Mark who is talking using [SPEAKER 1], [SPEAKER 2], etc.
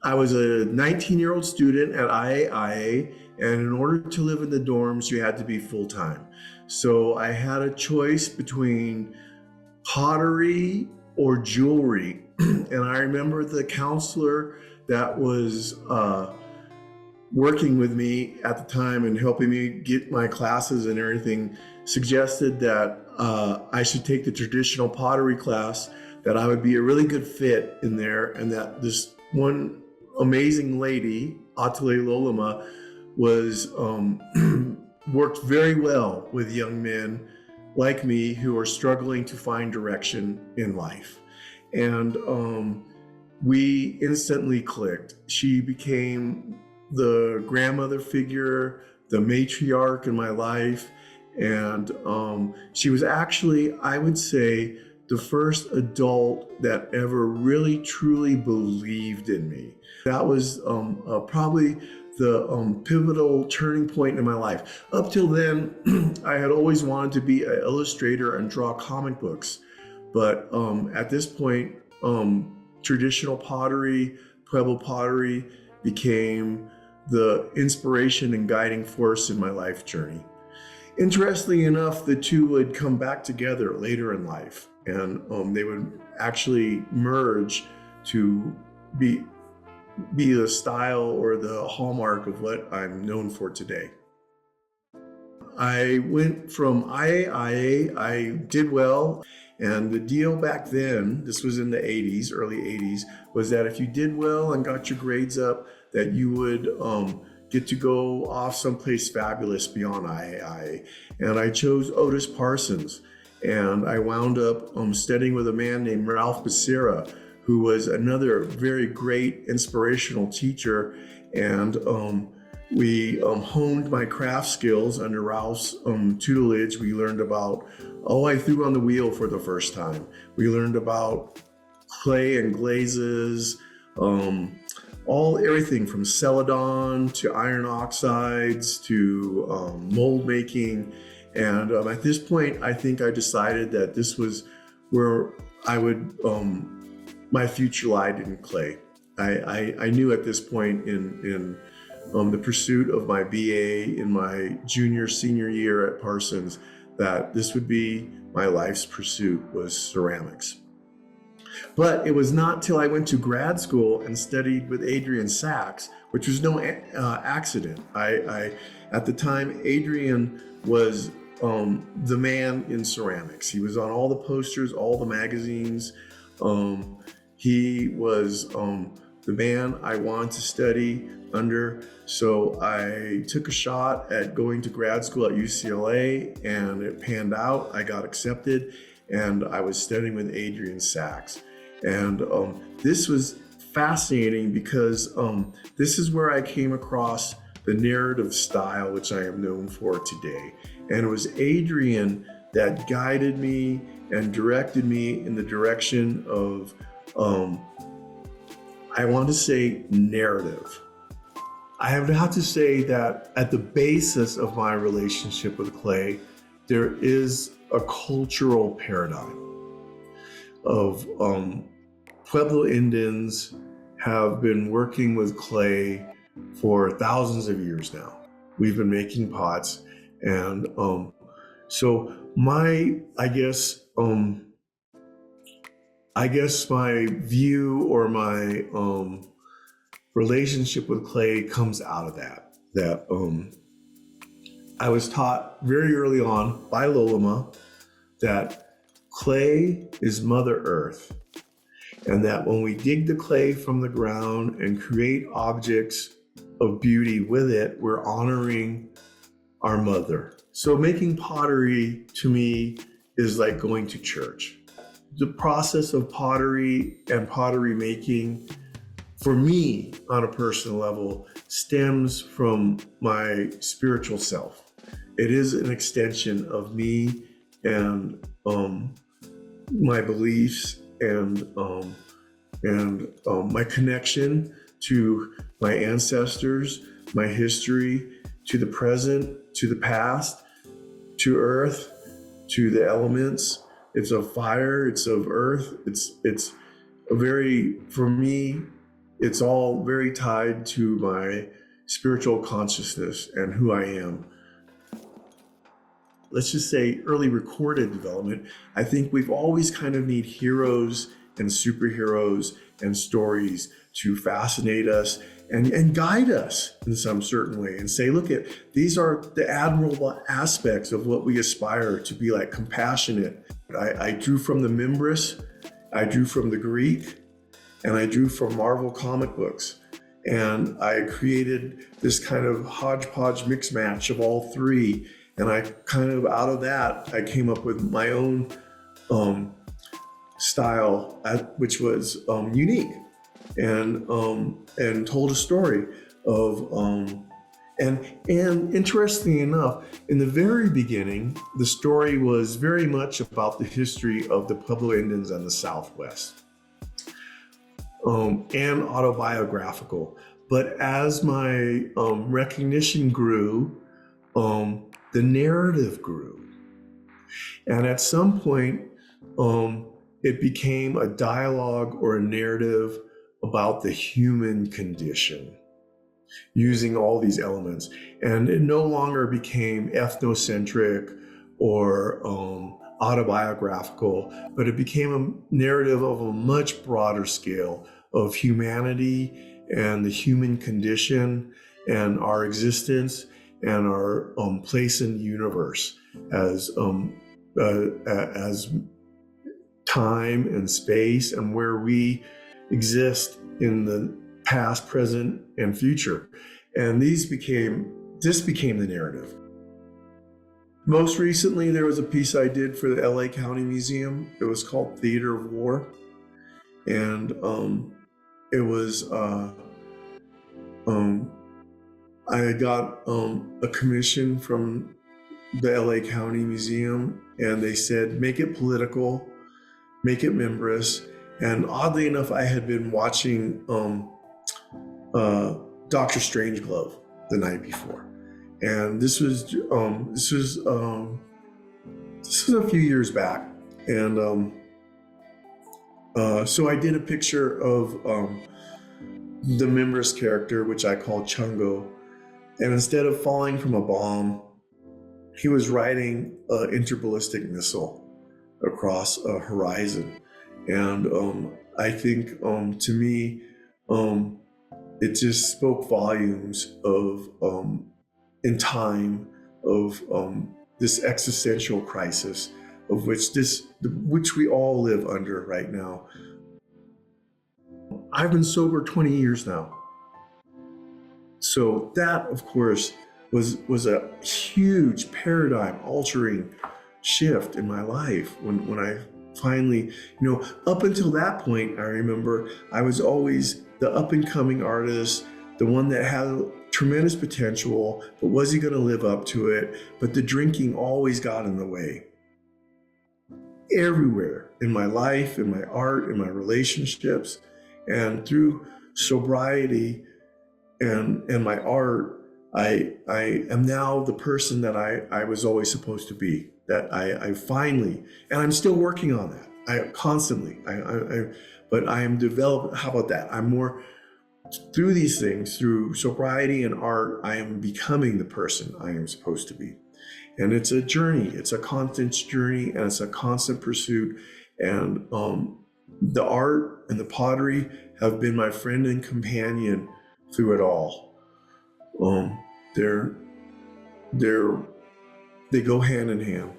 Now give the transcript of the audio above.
[SPEAKER 1] I was a 19-year-old student at IAIA, and in order to live in the dorms, you had to be full-time. So I had a choice between pottery or jewelry. And I remember the counselor that was working with me at the time and helping me get my classes and everything suggested that I should take the traditional pottery class, that I would be a really good fit in there, and that this one amazing lady, Atale Lolama, was worked very well with young men like me who are struggling to find direction in life. And we instantly clicked. She became the grandmother figure, the matriarch in my life. And she was actually, I would say, the first adult that ever really truly believed in me. That was probably the pivotal turning point in my life. Up till then, I had always wanted to be an illustrator and draw comic books. But at this point, traditional pottery, Pueblo pottery, became the inspiration and guiding force in my life journey. Interestingly enough, the two would come back together later in life, and they would actually merge to be the style or the hallmark of what I'm known for today. I went from IAIA, I did well, and the deal back then, this was in the 80s, early 80s, was that if you did well and got your grades up, that you would get to go off someplace fabulous beyond IAIA. And I chose Otis Parsons, and I wound up studying with a man named Ralph Becerra, who was another very great inspirational teacher. And we honed my craft skills under Ralph's tutelage. We learned about, I threw on the wheel for the first time. We learned about clay and glazes, everything from celadon to iron oxides to mold making. And at this point, I think I decided that this was where I would, my future lied in clay. I knew at this point in the pursuit of my BA in my senior year at Parsons, that this would be my life's pursuit, was ceramics. But it was not till I went to grad school and studied with Adrian Sachs, which was no accident. At the time, Adrian was the man in ceramics. He was on all the posters, all the magazines. He was the man I wanted to study under. So I took a shot at going to grad school at UCLA, and it panned out. I got accepted, and I was studying with Adrian Sachs. And this was fascinating because this is where I came across the narrative style, which I am known for today. And it was Adrian that guided me and directed me in the direction of, I want to say, narrative. I have to say that at the basis of my relationship with clay, there is a cultural paradigm of Pueblo Indians have been working with clay for thousands of years now. We've been making pots, and so I guess my view or my relationship with clay comes out of that I was taught very early on by Lolama that clay is Mother Earth, and that when we dig the clay from the ground and create objects of beauty with it, we're honoring our mother. So making pottery to me is like going to church. The process of pottery and pottery making, for me on a personal level, stems from my spiritual self. It is an extension of me and my beliefs and my connection to my ancestors, my history, to the present, to the past, to earth, to the elements. It's of fire, it's of earth. It's a very, for me, it's all very tied to my spiritual consciousness and who I am. Let's just say early recorded development, I think we've always kind of need heroes and superheroes and stories to fascinate us and guide us in some certain way and say, look, these are the admirable aspects of what we aspire to be like, compassionate. I drew from the Mimbris, I drew from the Greek, and I drew from Marvel comic books. And I created this kind of hodgepodge mix match of all three. And I kind of, out of that, I came up with my own style, which was unique, and told a story of, and interestingly enough, in the very beginning, the story was very much about the history of the Pueblo Indians and the Southwest, and autobiographical. But as my recognition grew, the narrative grew. And at some point, it became a dialogue or a narrative about the human condition, using all these elements. And it no longer became ethnocentric or autobiographical, but it became a narrative of a much broader scale of humanity and the human condition and our existence and our place in the universe as time and space, and where we exist in the past, present, and future. And this became the narrative. Most recently, there was a piece I did for the LA County Museum. It was called Theater of War. And it was, I got a commission from the LA County Museum, and they said, make it political, make it membrous. And oddly enough, I had been watching Dr. Strangelove the night before. And this was a few years back. And so I did a picture of the Mimbris character, which I call Chungo. And instead of falling from a bomb, he was riding an interballistic missile across a horizon. And I think, to me, it just spoke volumes of, in time, of this existential crisis of which we all live under right now. I've been sober 20 years now. So that, of course, was a huge paradigm altering shift in my life when I finally, up until that point, I remember I was always the up and coming artist, the one that had tremendous potential, but was he going to live up to it? But the drinking always got in the way. Everywhere in my life, in my art, in my relationships, and through sobriety and my art, I am now the person that I was always supposed to be. That I finally, and I'm still working on that. But I am developing. How about that? I'm more through these things, through sobriety and art. I am becoming the person I am supposed to be, and it's a journey. It's a constant journey, and it's a constant pursuit. And the art and the pottery have been my friend and companion through it all. They go hand in hand.